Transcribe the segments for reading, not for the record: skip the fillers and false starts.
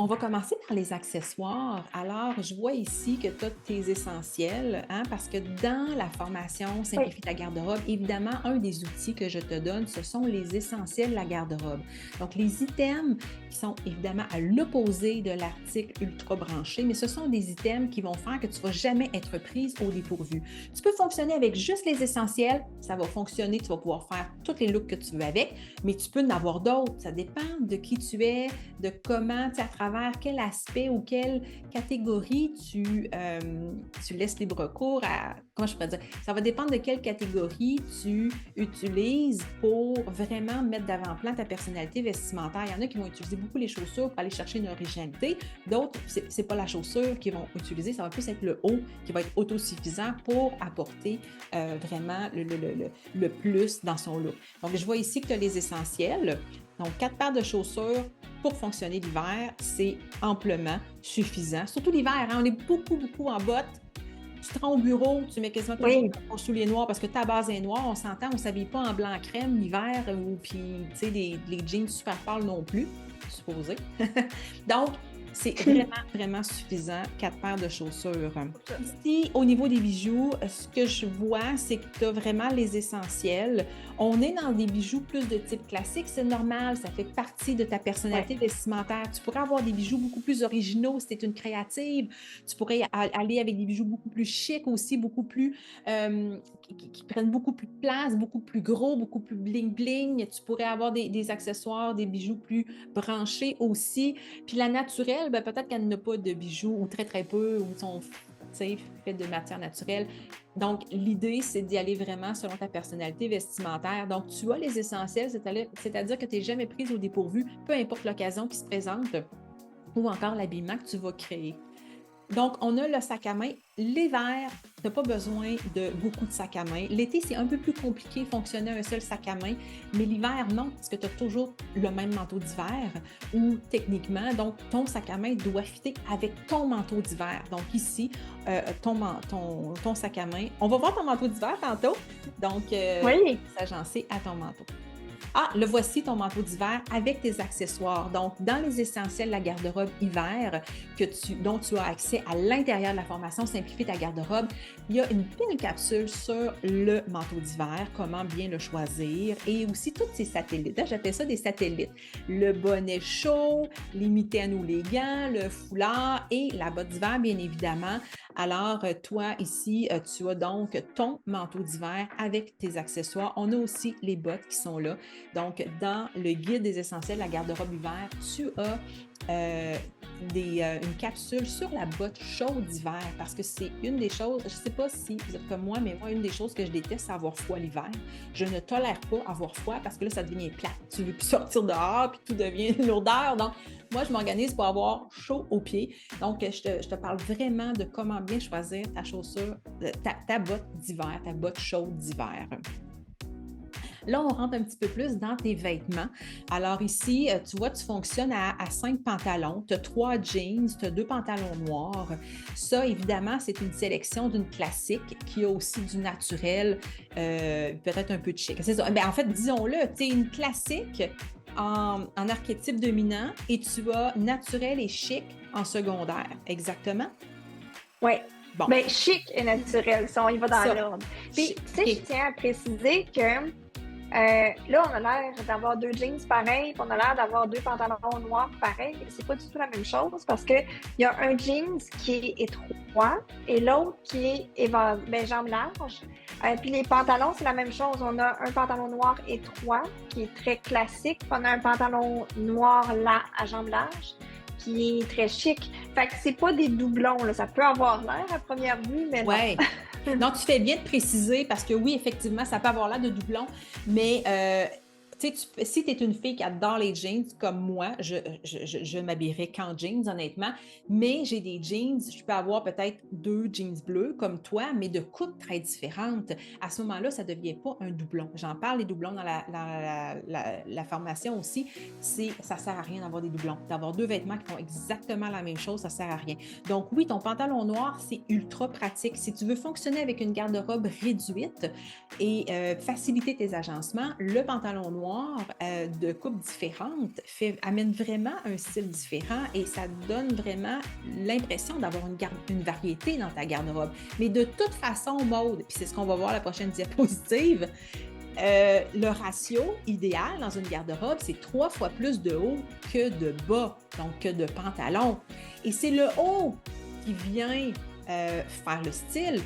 On va commencer par les accessoires. Alors, je vois ici que tu as tes essentiels, hein, parce que dans la formation Oui, Simplifie ta garde-robe, évidemment, un des outils que je te donne, ce sont les essentiels de la garde-robe. Donc, les items qui sont évidemment à l'opposé de l'article ultra branché, mais ce sont des items qui vont faire que tu ne vas jamais être prise au dépourvu. Tu peux fonctionner avec juste les essentiels, ça va fonctionner, tu vas pouvoir faire tous les looks que tu veux avec, mais tu peux en avoir d'autres. Ça dépend de qui tu es, de comment, tu sais, à travers quel aspect ou quelle catégorie tu laisses libre cours à, comment je pourrais dire, ça va dépendre de quelle catégorie tu utilises pour vraiment mettre d'avant-plan ta personnalité vestimentaire. Il y en a qui vont utiliser beaucoup les chaussures pour aller chercher une originalité. D'autres, c'est pas la chaussure qu'ils vont utiliser, ça va plus être le haut qui va être autosuffisant pour apporter vraiment le plus dans son look. Donc, je vois ici que tu as les essentiels. Donc, 4 paires de chaussures pour fonctionner l'hiver, c'est amplement suffisant. Surtout l'hiver, hein, on est beaucoup, beaucoup en bottes. Tu te rends au bureau, tu mets quasiment toujours oui, ton soulier noir parce que ta base est noire. On s'entend, on ne s'habille pas en blanc crème l'hiver ou puis, tu sais, les jeans super pâles non plus, supposé. Donc, c'est vraiment, vraiment suffisant, 4 paires de chaussures. Ici, au niveau des bijoux, ce que je vois, c'est que tu as vraiment les essentiels. On est dans des bijoux plus de type classique, c'est normal, ça fait partie de ta ouais. personnalité vestimentaire. Tu pourrais avoir des bijoux beaucoup plus originaux si tu es une créative. Tu pourrais aller avec des bijoux beaucoup plus chics aussi, beaucoup plus qui prennent beaucoup plus de place, beaucoup plus gros, beaucoup plus bling-bling. Tu pourrais avoir des accessoires, des bijoux plus branchés aussi. Puis la naturelle, ben, peut-être qu'elle n'a pas de bijoux ou très, très peu, ou sont faits de matière naturelle. Donc, l'idée, c'est d'y aller vraiment selon ta personnalité vestimentaire. Donc, tu as les essentiels, c'est-à-dire que tu n'es jamais prise au dépourvu, peu importe l'occasion qui se présente ou encore l'habillement que tu vas créer. Donc, on a le sac à main. L'hiver, tu n'as pas besoin de beaucoup de sacs à main. L'été, c'est un peu plus compliqué de fonctionner un seul sac à main, mais l'hiver, non, parce que tu as toujours le même manteau d'hiver ou techniquement, donc ton sac à main doit fitter avec ton manteau d'hiver. Donc ici, ton sac à main, on va voir ton manteau d'hiver tantôt, donc Oui, s'agencer à ton manteau. Ah, le voici ton manteau d'hiver avec tes accessoires. Donc, dans les essentiels de la garde-robe hiver dont tu as accès à l'intérieur de la formation Simplifie ta garde-robe, il y a une belle capsule sur le manteau d'hiver, comment bien le choisir et aussi tous ces satellites. Là, j'appelle ça des satellites. Le bonnet chaud, limité à nous les gants, le foulard et la botte d'hiver, bien évidemment. Alors, toi, ici, tu as donc ton manteau d'hiver avec tes accessoires. On a aussi les bottes qui sont là. Donc, dans le guide des essentiels de la garde-robe hiver, tu as euh, une capsule sur la botte chaude d'hiver parce que c'est une des choses, je ne sais pas si vous êtes comme moi, mais moi, une des choses que je déteste, c'est avoir froid l'hiver. Je ne tolère pas avoir froid parce que là, ça devient plate. Tu ne veux plus sortir dehors puis tout devient une lourdeur. Donc, moi, je m'organise pour avoir chaud aux pieds. Donc, je te parle vraiment de comment bien choisir ta chaussure, ta botte d'hiver, ta botte chaude d'hiver. Là, on rentre un petit peu plus dans tes vêtements. Alors ici, tu vois, tu fonctionnes à 5 pantalons. Tu as 3 jeans, tu as 2 pantalons noirs. Ça, évidemment, c'est une sélection d'une classique qui a aussi du naturel, peut-être un peu de chic. C'est ça. Ben, en fait, disons-le, tu es une classique en archétype dominant et tu as naturel et chic en secondaire. Exactement? oui. Bon, Ben, chic et naturel, si on y va dans ça. l'ordre. Puis, Chic. tu sais, je OK. tiens à préciser que là, on a l'air d'avoir deux jeans pareils, puis on a l'air d'avoir deux pantalons noirs pareils. C'est pas du tout la même chose parce que il y a un jeans qui est étroit et l'autre qui est ben, jambes larges. Puis les pantalons, c'est la même chose. On a un pantalon noir étroit qui est très classique, puis on a un pantalon noir à jambes larges qui est très chic. Fait que c'est pas des doublons, là. Ça peut avoir l'air à première vue, mais non. Ouais. Non, tu fais bien de préciser parce que oui, effectivement, ça peut avoir l'air de doublon, mais tu sais, si tu es une fille qui adore les jeans comme moi, je m'habillerais qu'en jeans, honnêtement, mais j'ai des jeans, je peux avoir peut-être 2 jeans bleus comme toi, mais de coupes très différentes. À ce moment-là, ça ne devient pas un doublon. J'en parle des doublons dans la formation aussi. Ça ne sert à rien d'avoir des doublons. D'avoir 2 vêtements qui font exactement la même chose, ça ne sert à rien. Donc oui, ton pantalon noir, c'est ultra pratique. Si tu veux fonctionner avec une garde-robe réduite et faciliter tes agencements, le pantalon noir noir de coupes différentes amène vraiment un style différent et ça donne vraiment l'impression d'avoir une variété dans ta garde-robe. Mais de toute façon, Maude, puis c'est ce qu'on va voir la prochaine diapositive, le ratio idéal dans une garde-robe, c'est 3 fois plus de haut que de bas, donc que de pantalon. Et c'est le haut qui vient faire le style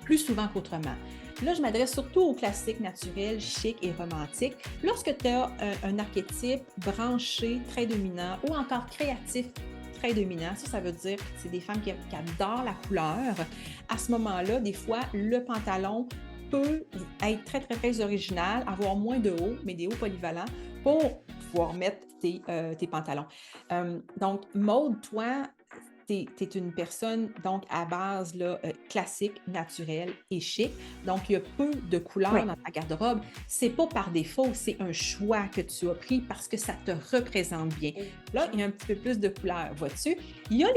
plus souvent qu'autrement. Là, je m'adresse surtout aux classiques naturels, chic et romantiques. Lorsque tu as un archétype branché, très dominant ou encore créatif, très dominant, ça veut dire que c'est des femmes qui adorent la couleur. À ce moment-là, des fois, le pantalon peut être très, très, très original, avoir moins de haut, mais des hauts polyvalents pour pouvoir mettre tes pantalons. Donc, Maude, toi, tu es une personne donc à base là, classique, naturelle et chic. Donc, il y a peu de couleurs dans ta garde-robe. C'est pas par défaut, c'est un choix que tu as pris parce que ça te représente bien. Là, il y a un petit peu plus de couleurs, vois-tu? Il y a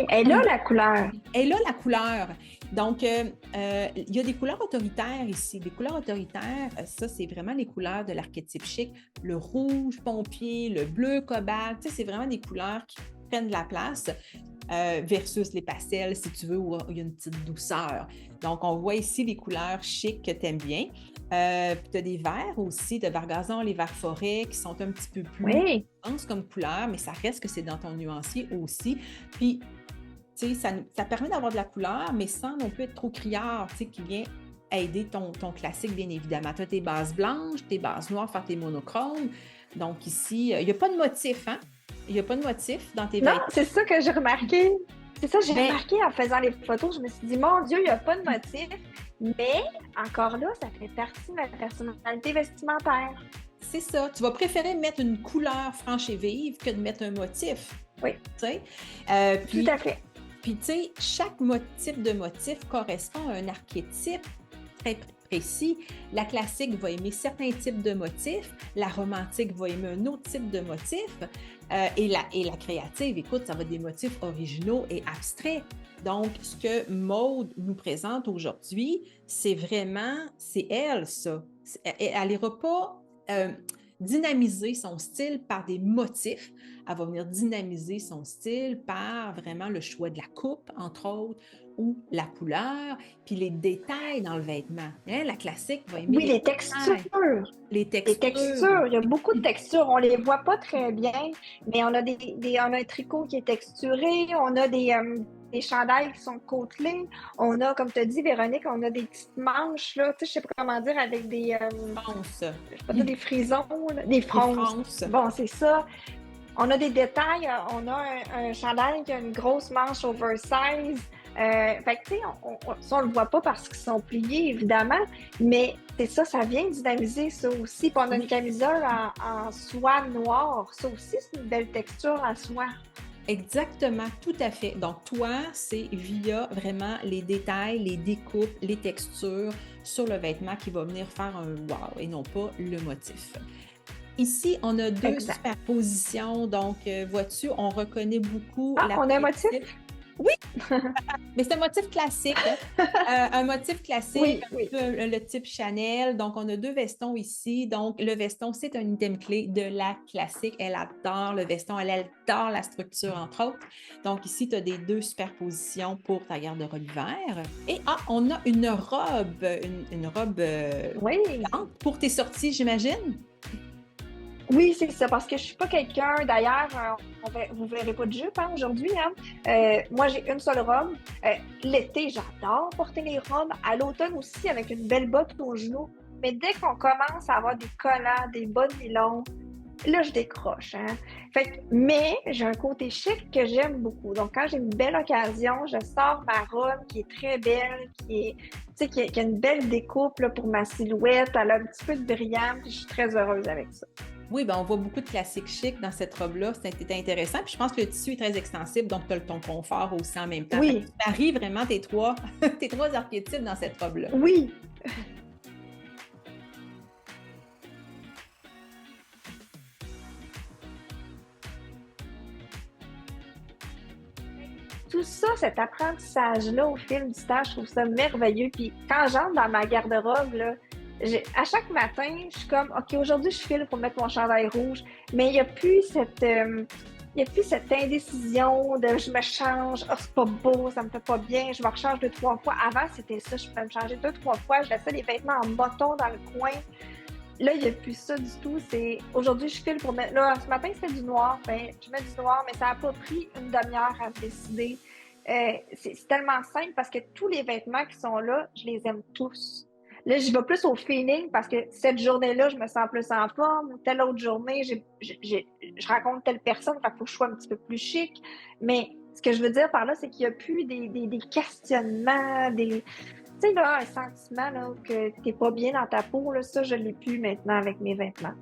elle est là, la couleur. Elle est là, la couleur. Donc, il y a des couleurs autoritaires ici. Des couleurs autoritaires, ça, c'est vraiment les couleurs de l'archétype chic. Le rouge pompier, le bleu cobalt, tu sais, c'est vraiment des couleurs qui prennent de la place. Versus les pastels, si tu veux, où il y a une petite douceur. Donc, on voit ici les couleurs chic que tu aimes bien. Puis tu as des verts aussi, de vert gazon, les verts forêt, qui sont un petit peu plus denses comme couleur, mais ça reste que c'est dans ton nuancier aussi. Puis, tu sais, ça permet d'avoir de la couleur, mais sans non plus être trop criard, tu sais, qui vient aider ton classique, bien évidemment. Tu as tes bases blanches, tes bases noires, faire tes monochromes. Donc, ici, il n'y a pas de motif, hein? Il n'y a pas de motif dans tes vêtements. Non, c'est ça que j'ai remarqué. C'est ça que j'ai remarqué en faisant les photos. Je me suis dit, mon Dieu, il n'y a pas de motif. Mais, encore là, ça fait partie de ma personnalité vestimentaire. C'est ça. Tu vas préférer mettre une couleur franche et vive que de mettre un motif. Oui. Tu sais? Tout à fait. Puis, tu sais, chaque type de motif correspond à un archétype très précis. La classique va aimer certains types de motifs. La romantique va aimer un autre type de motif. Et la créative, écoute, ça va être des motifs originaux et abstraits. Donc, ce que Maude nous présente aujourd'hui, c'est elle, ça. Elle n'ira pas dynamiser son style par des motifs. Elle va venir dynamiser son style par vraiment le choix de la coupe, entre autres, ou la couleur, puis les détails dans le vêtement. Hein? La classique va aimer les textures. Les textures. Il y a beaucoup de textures. On ne les voit pas très bien, mais on a on a un tricot qui est texturé, on a des chandails qui sont côtelés. On a, comme tu as dit, Véronique, on a des petites manches, là, tu sais, je ne sais pas comment dire, avec des... fronces. Je sais pas dire, des frisons, là, des fronces. Bon, c'est ça. On a des détails. On a un chandail qui a une grosse manche oversize. Fait que, tu sais, on le voit pas parce qu'ils sont pliés, évidemment, mais c'est ça, ça vient dynamiser ça aussi. Puis on a une camisole en soie noire. Ça aussi, c'est une belle texture en soie. Exactement, tout à fait. Donc, toi, c'est via vraiment les détails, les découpes, les textures sur le vêtement qui va venir faire un wow et non pas le motif. Ici, on a deux superpositions. Donc, vois-tu, on reconnaît beaucoup... on a un motif? Oui, mais c'est un motif classique. Un motif classique, oui. Le type Chanel. Donc, on a deux vestons ici. Donc, le veston, c'est un item clé de la classique. Elle adore le veston, elle adore la structure, entre autres. Donc, ici, tu as des deux superpositions pour ta garde-robe hiver. Et on a une robe, une robe pour tes sorties, j'imagine? Oui, c'est ça, parce que je suis pas quelqu'un, d'ailleurs, vous verrez pas de jupe aujourd'hui, hein? Moi, j'ai une seule robe. L'été, j'adore porter les robes. À l'automne aussi, avec une belle botte aux genoux. Mais dès qu'on commence à avoir des collants, des bas de nylon, là, je décroche, hein? Mais j'ai un côté chic que j'aime beaucoup. Donc, quand j'ai une belle occasion, je sors ma robe qui est très belle, qui a une belle découpe là, pour ma silhouette. Elle a un petit peu de brillant, puis je suis très heureuse avec ça. Oui, on voit beaucoup de classiques chic dans cette robe-là. C'était intéressant. Puis je pense que le tissu est très extensible, donc tu as ton confort aussi en même temps. Oui. Tu maries vraiment tes trois archétypes dans cette robe-là. Oui. Tout ça, cet apprentissage-là au fil du temps, je trouve ça merveilleux. Puis quand j'entre dans ma garde-robe, là, À chaque matin, je suis comme, OK, aujourd'hui, je file pour mettre mon chandail rouge, mais il n'y a plus cette indécision de je me change, oh, c'est pas beau, ça me fait pas bien, je me rechange 2, 3 fois. Avant, c'était ça, je pouvais me changer 2, 3 fois, je laissais les vêtements en bâton dans le coin. Là, il n'y a plus ça du tout. Aujourd'hui, je file pour mettre. Là, ce matin, c'était du noir. Ben, je mets du noir, mais ça n'a pas pris une demi-heure à me décider. C'est tellement simple parce que tous les vêtements qui sont là, je les aime tous. Là, j'y vais plus au feeling parce que cette journée-là, je me sens plus en forme. Telle autre journée, je rencontre telle personne, il faut que je sois un petit peu plus chic. Mais ce que je veux dire par là, c'est qu'il n'y a plus des questionnements, tu sais, là, un sentiment là, que t'es pas bien dans ta peau, là, ça, je l'ai plus maintenant avec mes vêtements.